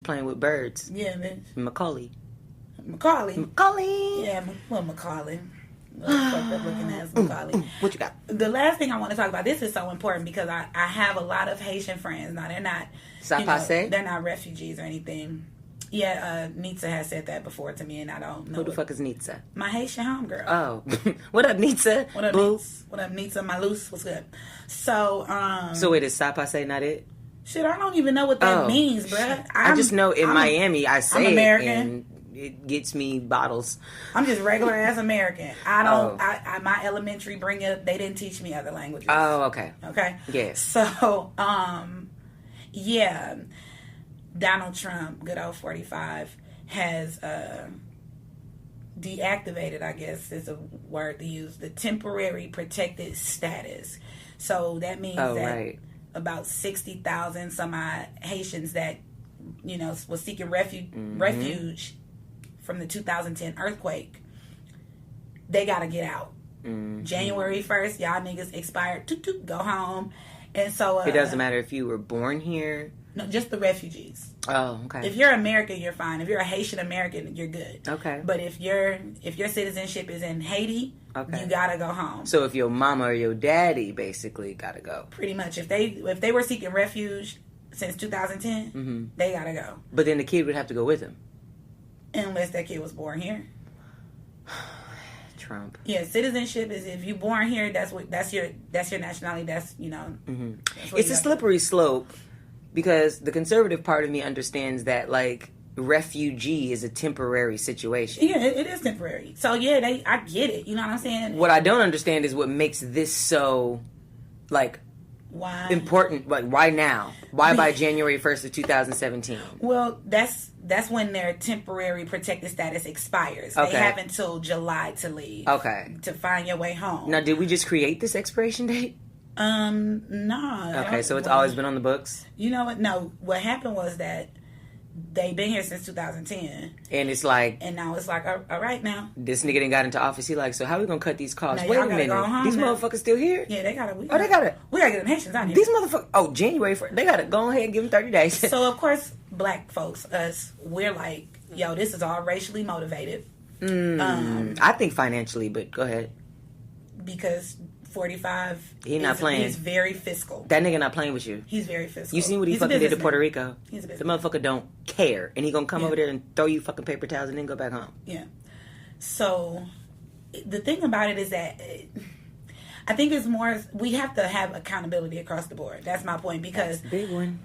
playing with birds. Yeah, man. Macaulay. Yeah, well, Macaulay. Fucked up looking ass Macaulay. What you got? The last thing I want to talk about, this is so important because I have a lot of Haitian friends. Now, they're not, they're not refugees or anything. Yeah, Nitsa has said that before to me, and I don't know. Who the fuck is Nitsa? My Haitian homegirl. Oh. What up, Nitsa? What up, Boo? What up, Nitsa? My loose? What's good? So wait, is Sapase not it? Shit, I don't even know what that means, bruh. I just know in Miami, I say I'm American. it, and it gets me bottles. I'm just regular ass American. I don't. My elementary bring up. They didn't teach me other languages. Oh, okay. Okay. Yes. So, yeah, Donald Trump, good old 45, has deactivated, I guess is a word to use, the temporary protected status. So that means about 60,000 some odd Haitians that, was seeking refuge from the 2010 earthquake, they got to get out. January 1st, y'all niggas expired. Go home. And so... it doesn't matter if you were born here? No, just the refugees. Oh, okay. If you're American, you're fine. If you're a Haitian American, you're good. Okay. But if your citizenship is in Haiti, you gotta go home. So if your mama or your daddy basically gotta go. Pretty much. If they were seeking refuge since 2010, they gotta go. But then the kid would have to go with him. Unless that kid was born here. Trump. Yeah, citizenship is if you born here, that's your nationality. That's it's a slippery slope because the conservative part of me understands that like refugee is a temporary situation. Yeah, it is temporary. So yeah, I get it. You know what I'm saying? What I don't understand is what makes this so like why important. Like why now? Why by January 1st of 2017? Well, that's when their temporary protected status expires. Okay. They have until July to leave. Okay. To find your way home. Now, did we just create this expiration date? No. Okay, so it's always been on the books? You know what? No. What happened was that they've been here since 2010. And it's like... And now it's like, all right now. This nigga done got into office. He like, so how we gonna cut these costs? Now Wait a minute. These motherfuckers still here? Yeah, they gotta... they gotta... We gotta get them Haitians on here. These motherfuckers... Oh, January 1st. They gotta go ahead and give them 30 days. So, of course, black folks, us, we're like, yo, this is all racially motivated. I think financially, but go ahead. Because 45... not playing. He's very fiscal. That nigga not playing with you. He's very fiscal. You seen what he fucking did to Puerto Rico? He's a the motherfucker don't care. And he gonna come over there and throw you fucking paper towels and then go back home. Yeah. So, the thing about it is that... I think it's more... We have to have accountability across the board. That's my point. Because... That's a big one.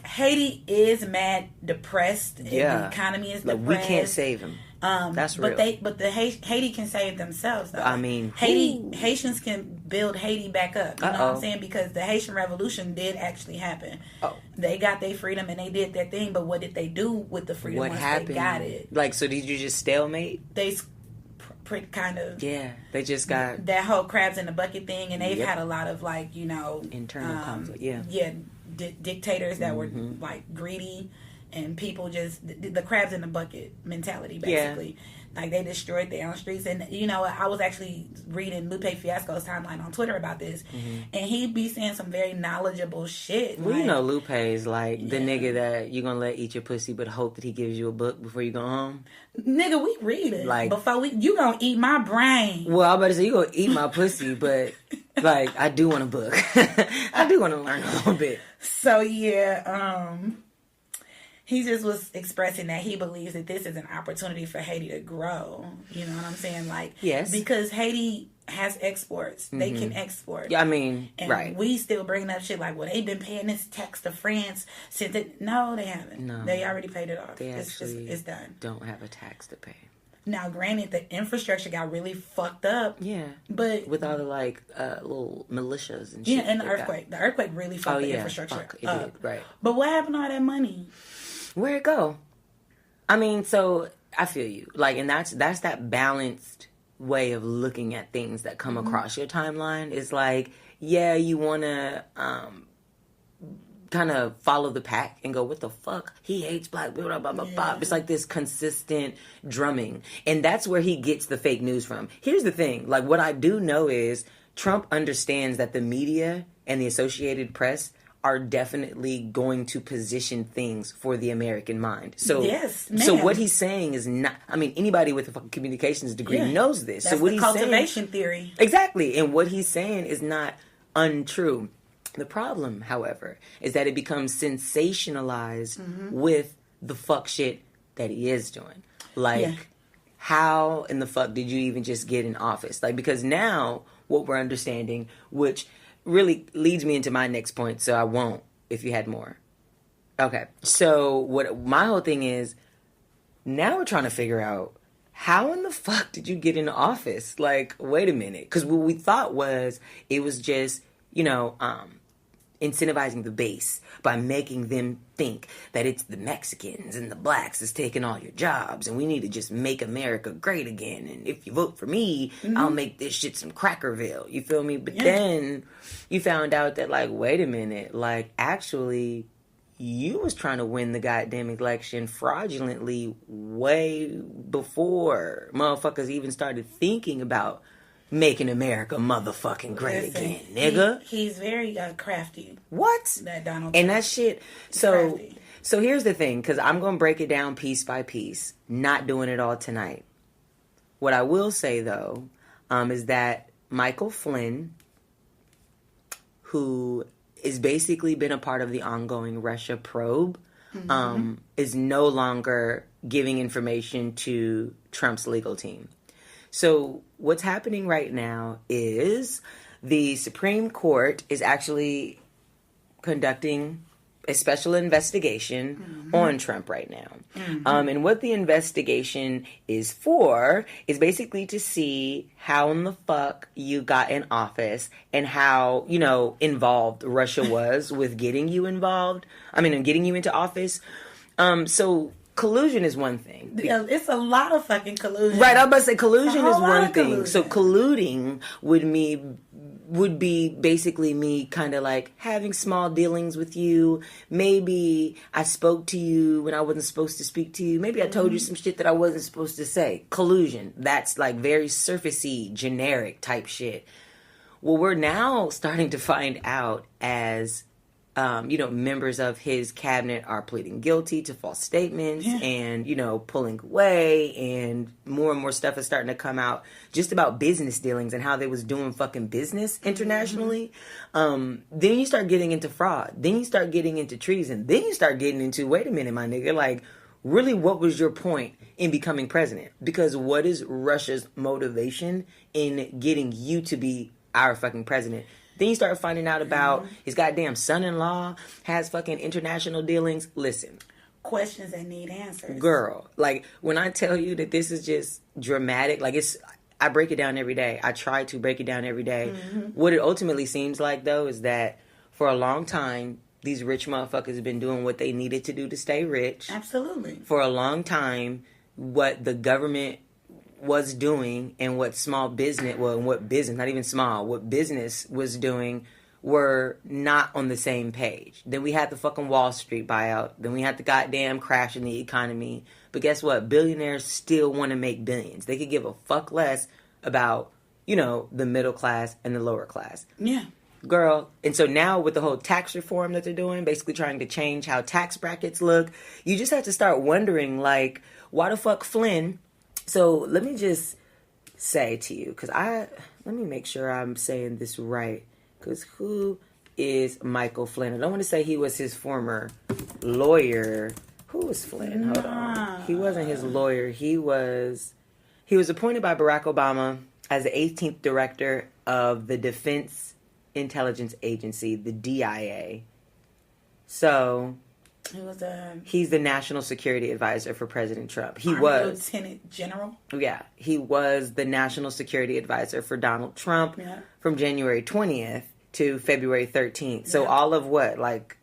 Haiti is mad depressed. Yeah. The economy is like, depressed. We can't save him. That's real. But Haiti can save themselves, though. I mean, Haitians can build Haiti back up. You know what I'm saying? Because the Haitian Revolution did actually happen. Oh. They got their freedom and they did their thing, but what did they do with the freedom once they got it? Like, so did you just stalemate? They kind of... Yeah, they just got... That whole crabs in the bucket thing, and they've had a lot of, like, internal conflict, yeah. Yeah, dictators that were, like, greedy, and people just... The crabs in the bucket mentality, basically. Yeah. Like, they destroyed their own streets. And, I was actually reading Lupe Fiasco's timeline on Twitter about this, and he'd be saying some very knowledgeable shit. Well, like, Lupe is like the nigga that you're gonna let eat your pussy, but hope that he gives you a book before you go home. Nigga, we read it. Like, you gonna eat my brain. Well, I'm about to say, you gonna eat my pussy, but, like, I do want a book. I do want to learn a little bit. So, yeah, he just was expressing that he believes that this is an opportunity for Haiti to grow. You know what I'm saying? Like, yes. Because Haiti has exports. They can export. Yeah, I mean, and right. We still bringing up shit like, well, they've been paying this tax to France since it... No, they haven't. No. They already paid it off. They actually it's done. Don't have a tax to pay. Now, granted, the infrastructure got really fucked up. Yeah. But... With all the, like, little militias and shit. Yeah, and the earthquake. The earthquake really fucked the infrastructure it did, right. But what happened to all that money? Where'd it go? I mean, so I feel you. Like, and that's that balanced way of looking at things that come across your timeline. Is like, yeah, you want to kind of follow the pack and go, what the fuck? He hates black people, blah, blah, blah, blah. It's like this consistent drumming. And that's where he gets the fake news from. Here's the thing. Like, what I do know is Trump understands that the media and the Associated Press are definitely going to position things for the American mind. So, yes, so what he's saying is not, I mean, anybody with a fucking communications degree knows this. That's so what the he's cultivation saying, theory. Exactly. And what he's saying is not untrue. The problem, however, is that it becomes sensationalized with the fuck shit that he is doing. Like, how in the fuck did you even just get in office? Like, because now what we're understanding, which really leads me into my next point, so I won't if you had more. Okay. So what my whole thing is, now we're trying to figure out, how in the fuck did you get into office? Like, wait a minute. Because what we thought was, it was just, incentivizing the base by making them think that it's the Mexicans and the blacks that's taking all your jobs, and we need to just make America great again. And if you vote for me, I'll make this shit some Crackerville. You feel me? But then you found out that, like, wait a minute, like, actually, you was trying to win the goddamn election fraudulently way before motherfuckers even started thinking about making America motherfucking great again, nigga. He's very crafty. What? That Donald and Trump. that shit. So here's the thing, because I'm going to break it down piece by piece. Not doing it all tonight. What I will say, though, is that Michael Flynn, who is basically been a part of the ongoing Russia probe, is no longer giving information to Trump's legal team. So what's happening right now is the Supreme Court is actually conducting a special investigation on Trump right now. And what the investigation is for is basically to see how in the fuck you got in office and how, involved Russia was with getting you involved. And getting you into office. So collusion is one thing. It's a lot of fucking collusion. Right, I was about to say collusion is one thing. Collusion. So colluding would be basically me kind of like having small dealings with you. Maybe I spoke to you when I wasn't supposed to speak to you. Maybe I told you some shit that I wasn't supposed to say. Collusion. That's like very surfacey, generic type shit. Well, we're now starting to find out as members of his cabinet are pleading guilty to false statements and, pulling away, and more stuff is starting to come out just about business dealings and how they was doing fucking business internationally. Then you start getting into fraud. Then you start getting into treason. Then you start getting into, wait a minute, my nigga, like, really, what was your point in becoming president? Because what is Russia's motivation in getting you to be our fucking president? Then you start finding out about his goddamn son-in-law has fucking international dealings. Listen. Questions that need answers. Girl, like, when I tell you that this is just dramatic, like, I break it down every day. I try to break it down every day. What it ultimately seems like, though, is that for a long time, these rich motherfuckers have been doing what they needed to do to stay rich. Absolutely. For a long time, what the government was doing and what small business, what business was doing were not on the same page. Then we had the fucking Wall Street buyout. Then we had the goddamn crash in the economy. But guess what? Billionaires still want to make billions. They could give a fuck less about, the middle class and the lower class. Yeah. Girl. And so now with the whole tax reform that they're doing, basically trying to change how tax brackets look, you just have to start wondering, like, why the fuck Flynn? So let me just say to you, because let me make sure I'm saying this right. Because who is Michael Flynn? I don't want to say he was his former lawyer. Who was Flynn? Hold on. He wasn't his lawyer. He was appointed by Barack Obama as the 18th director of the Defense Intelligence Agency, the DIA. So he's the national security advisor for President Trump. He was Lieutenant General. Yeah, he was the national security advisor for Donald Trump from January 20th to February 13th. So all of what, like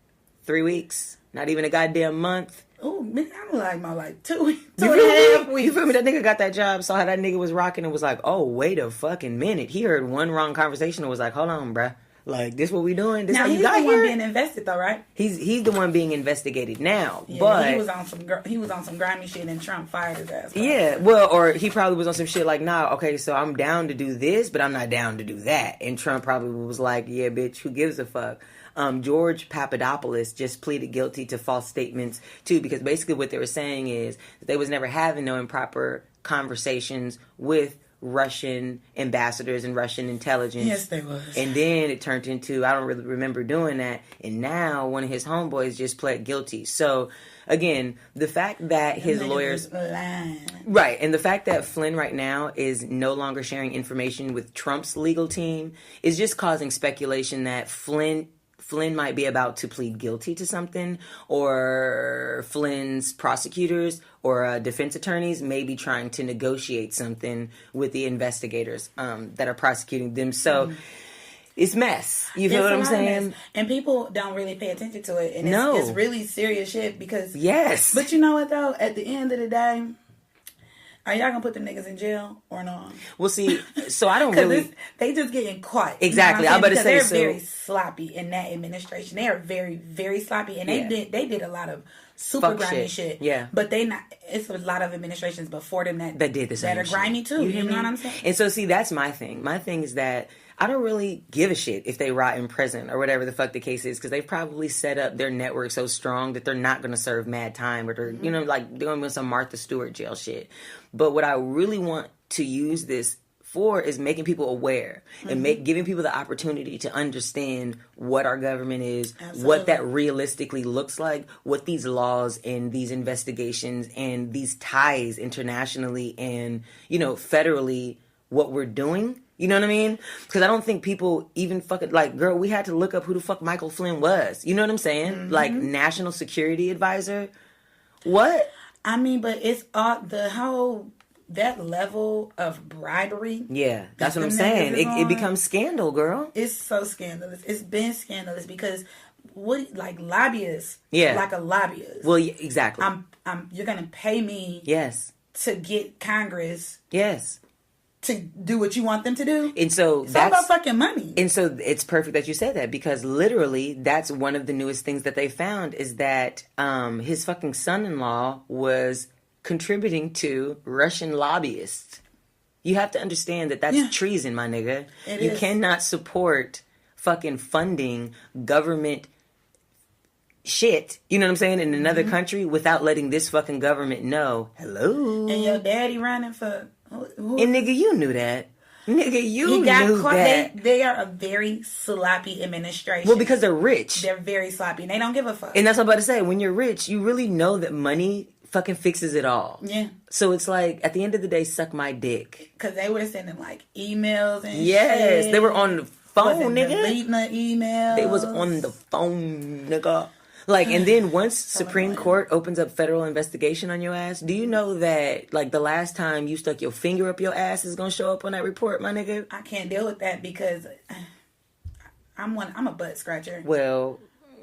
3 weeks? Not even a goddamn month. Oh, man, I'm like my 2 weeks. You feel me? That nigga got that job, saw how that nigga was rocking and was like, oh, wait a fucking minute. He heard one wrong conversation and was like, hold on, bruh. Like, this what we doing? This now, how you he's got the one here? being invested, though, right? He's the one being investigated now. Yeah, but he was on some grimy shit and Trump fired his ass. Yeah, well, or he probably was on some shit like, nah, okay, so I'm down to do this, but I'm not down to do that. And Trump probably was like, yeah, bitch, who gives a fuck? George Papadopoulos just pleaded guilty to false statements too, because basically what they were saying is that they was never having no improper conversations with Russian ambassadors and Russian intelligence. Yes, they was. And then it turned into, I don't really remember doing that. And now one of his homeboys just pled guilty. So again, the fact that his lawyers, right, and the fact that Flynn right now is no longer sharing information with Trump's legal team is just causing speculation that Flynn might be about to plead guilty to something, or Flynn's prosecutors or defense attorneys may be trying to negotiate something with the investigators that are prosecuting them. So it's mess. You feel what I'm saying? And people don't really pay attention to it. And it's really serious shit because... Yes. But you know what, though? At the end of the day... Are y'all gonna put them niggas in jail or not? Well, see, so I don't really... They just getting caught. Exactly. I'm about to say, they're very sloppy in that administration. They are very, very sloppy. And they did a lot of super grimy shit. Yeah. But it's a lot of administrations before them that did the same that are grimy too. You know what I'm saying? And so, see, that's my thing. My thing is that I don't really give a shit if they rot in prison or whatever the fuck the case is, because they've probably set up their network so strong that they're not going to serve mad time, or they're, you know, like doing some Martha Stewart jail shit. But what I really want to use this for is making people aware and giving people the opportunity to understand what our government is, what that realistically looks like, what these laws and these investigations and these ties internationally and, you know, federally, what we're doing. You know what I mean? Because I don't think people even fucking, like, girl, we had to look up who the fuck Michael Flynn was. You know what I'm saying? Like, National Security Advisor. What? I mean, but it's the whole, that level of bribery. Yeah, that's what I'm saying. It becomes scandal, girl. It's so scandalous. It's been scandalous because like lobbyists. Yeah. Like a lobbyist. Well, yeah, exactly. You're going to pay me. Yes. To get Congress. Yes. To do what you want them to do. And so it's all about fucking money. And so it's perfect that you said that, because literally that's one of the newest things that they found is that his fucking son-in-law was contributing to Russian lobbyists. You have to understand that that's treason, my nigga. You cannot support fucking funding government shit, you know what I'm saying, in another country without letting this fucking government know. Hello. And your daddy running for... And nigga, you knew that. Nigga, you knew that. They are a very sloppy administration. Well, because they're rich. They're very sloppy and they don't give a fuck. And that's what I'm about to say. When you're rich, you really know that money fucking fixes it all. Yeah. So it's like, at the end of the day, suck my dick. Because they were sending like emails and shit. They were on the phone, nigga. Deleting the emails. They was on the phone, nigga. Like, and then once Supreme Court opens up federal investigation on your ass, do you know that, like, the last time you stuck your finger up your ass is going to show up on that report, my nigga? I can't deal with that because I'm a butt scratcher. Well,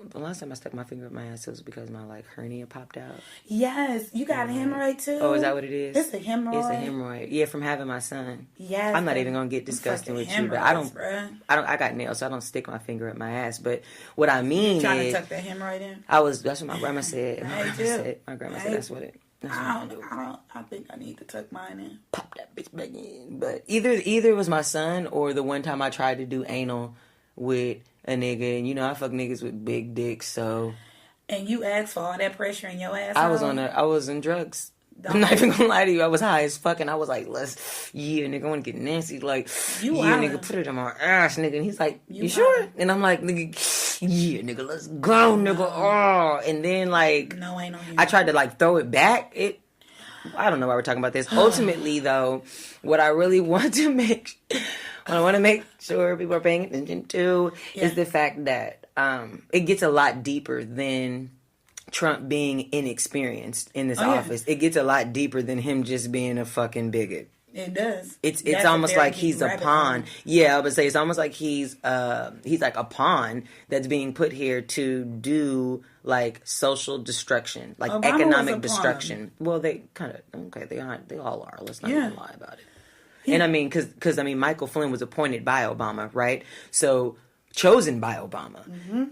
the last time I stuck my finger up my ass, it was because my, like, hernia popped out. Yes. You got a hemorrhoid, too? Oh, is that what it is? It's a hemorrhoid. It's a hemorrhoid. Yeah, from having my son. Yes. I'm not even going to get disgusting with you, but I got nails, so I don't stick my finger up my ass. But what I mean is... Trying to tuck that hemorrhoid in? That's what my grandma said. My grandma said that's what it... I think I need to tuck mine in. Pop that bitch back in. But either it was my son or the one time I tried to do anal with a nigga, and you know I fuck niggas with big dicks, so. And you asked for all that pressure in your ass. I was on drugs. I'm not even gonna lie to you. I was high as fuck, and I was like, nigga, I wanna get nasty. Like, nigga, put it in my ass, nigga. And he's like, you sure? And I'm like, nigga, nigga, let's go, nigga. Oh, and then like, no, ain't no. I tried to like throw it back. I don't know why we're talking about this. Ultimately, though, what I really want to make. What I want to make sure people are paying attention to is the fact that it gets a lot deeper than Trump being inexperienced in this office. It gets a lot deeper than him just being a fucking bigot. It does. It's almost like he's a pawn. Yeah, I would say it's almost like he's like a pawn that's being put here to do like social destruction, like Obama economic destruction. Well, they kind of they all are. Let's not even lie about it. Yeah. And I mean, because Michael Flynn was appointed by Obama, right? So chosen by Obama.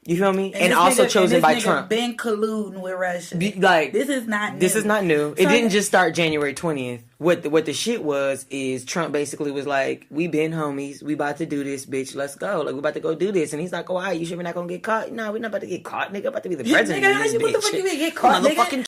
You feel me? And also chosen by Trump. Been colluding with Russia. This is not new. This is not new. It didn't just start January 20th. What the shit was is Trump basically was like, we been homies. We about to do this, bitch. Let's go. Like, we about to go do this. And he's like, oh, all right, you sure we're not going to get caught? No, we're not about to get caught, nigga. I'm about to be the president of this bitch. What the fuck you mean get caught, nigga?